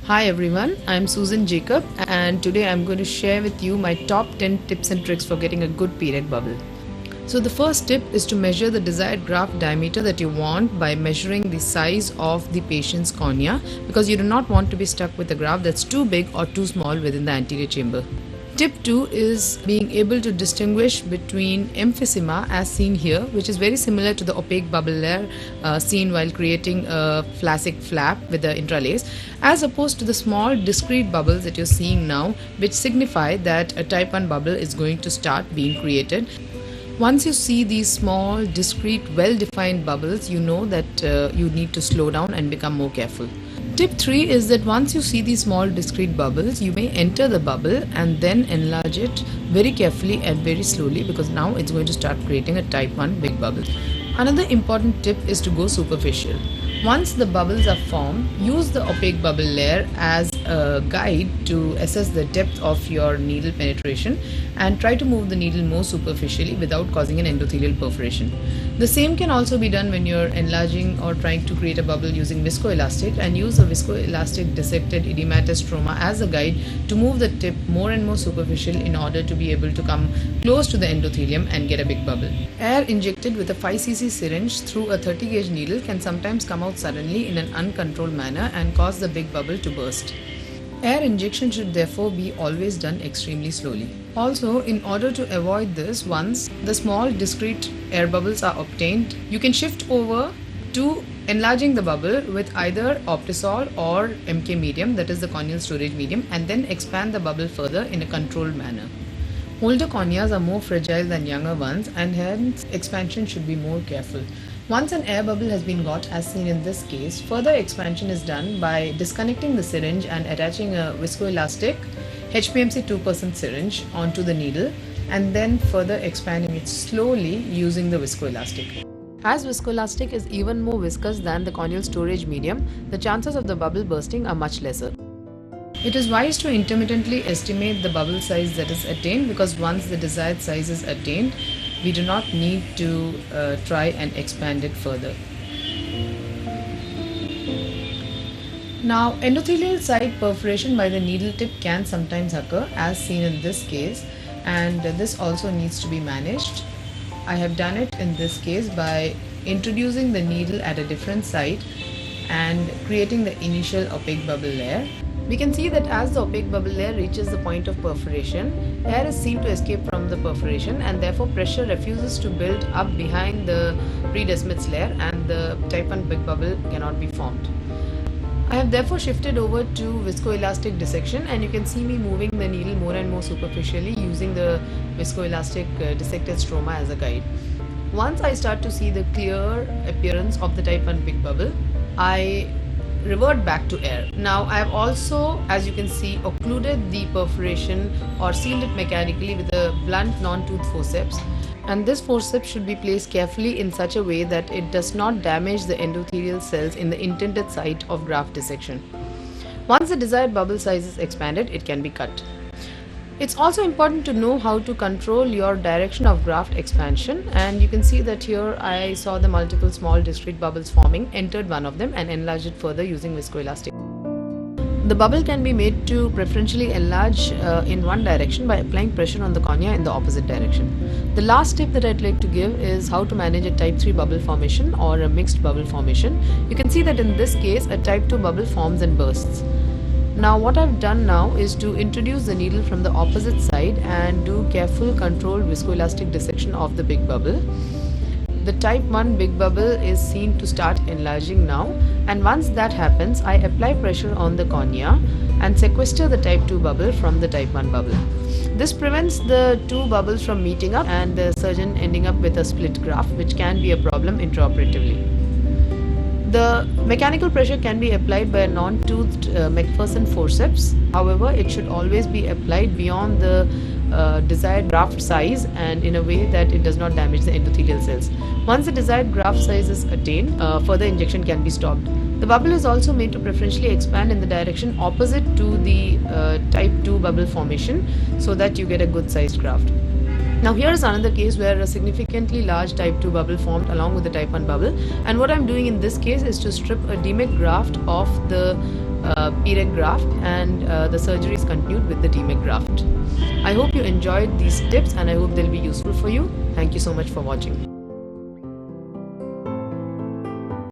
Hi everyone, I'm Soosan Jacob and today I'm going to share with you my top 10 tips and tricks for getting a good PDEK bubble. So the first tip is to measure the desired graft diameter that you want by measuring the size of the patient's cornea, because you do not want to be stuck with a graft that's too big or too small within the anterior chamber. Tip 2 is being able to distinguish between emphysema, as seen here, which is very similar to the opaque bubble layer seen while creating a flaccid flap with the intralace, as opposed to the small discrete bubbles that you're seeing now, which signify that a type 1 bubble is going to start being created. Once you see these small, discrete, well-defined bubbles, you know that you need to slow down and become more careful. Tip 3 is that once you see these small discrete bubbles, you may enter the bubble and then enlarge it very carefully and very slowly, because now it's going to start creating a type 1 big bubble. Another important tip is to go superficial. Once the bubbles are formed, use the opaque bubble layer as a guide to assess the depth of your needle penetration and try to move the needle more superficially without causing an endothelial perforation. The same can also be done when you're enlarging or trying to create a bubble using viscoelastic, and use a viscoelastic dissected edematous stroma as a guide to move the tip more and more superficial in order to be able to come close to the endothelium and get a big bubble. Air injected with a 5cc syringe through a 30 gauge needle can sometimes come out suddenly in an uncontrolled manner and cause the big bubble to burst. Air injection should therefore be always done extremely slowly. Also, in order to avoid this, once the small discrete air bubbles are obtained, you can shift over to enlarging the bubble with either Optisol or MK medium, that is the corneal storage medium, and then expand the bubble further in a controlled manner. Older corneas are more fragile than younger ones, and hence expansion should be more careful. Once an air bubble has been got, as seen in this case, further expansion is done by disconnecting the syringe and attaching a viscoelastic HPMC 2% syringe onto the needle, and then further expanding it slowly using the viscoelastic. As viscoelastic is even more viscous than the corneal storage medium, the chances of the bubble bursting are much lesser. It is wise to intermittently estimate the bubble size that is attained, because once the desired size is attained, we do not need to try and expand it further. Now, endothelial site perforation by the needle tip can sometimes occur, as seen in this case, and this also needs to be managed. I have done it in this case by introducing the needle at a different site and creating the initial opaque bubble layer. We can see that as the opaque bubble layer reaches the point of perforation, air is seen to escape from the perforation, and therefore pressure refuses to build up behind the Pre-Descemet layer and the type 1 big bubble cannot be formed. I have therefore shifted over to viscoelastic dissection, and you can see me moving the needle more and more superficially using the viscoelastic dissected stroma as a guide. Once I start to see the clear appearance of the type 1 big bubble, I revert back to air. Now I have also, as you can see, occluded the perforation or sealed it mechanically with a blunt non-tooth forceps, and this forceps should be placed carefully in such a way that it does not damage the endothelial cells in the intended site of graft dissection. Once the desired bubble size is expanded, it can be cut. It's also important to know how to control your direction of graft expansion, and you can see that here I saw the multiple small discrete bubbles forming, entered one of them and enlarged it further using viscoelastic. The bubble can be made to preferentially enlarge in one direction by applying pressure on the cornea in the opposite direction. The last tip that I'd like to give is how to manage a type 3 bubble formation or a mixed bubble formation. You can see that in this case a type 2 bubble forms and bursts. Now what I've done now is to introduce the needle from the opposite side and do careful controlled viscoelastic dissection of the big bubble. The type 1 big bubble is seen to start enlarging now, and once that happens, I apply pressure on the cornea and sequester the type 2 bubble from the type 1 bubble. This prevents the two bubbles from meeting up and the surgeon ending up with a split graft, which can be a problem intraoperatively. The mechanical pressure can be applied by a non-toothed McPherson forceps. However, it should always be applied beyond the desired graft size and in a way that it does not damage the endothelial cells. Once the desired graft size is attained, further injection can be stopped. The bubble is also made to preferentially expand in the direction opposite to the type 2 bubble formation, so that you get a good sized graft. Now here is another case where a significantly large type 2 bubble formed along with the type 1 bubble, and what I'm doing in this case is to strip a DMEK graft off the PDEK graft, and the surgery is continued with the DMEK graft. I hope you enjoyed these tips and I hope they'll be useful for you. Thank you so much for watching.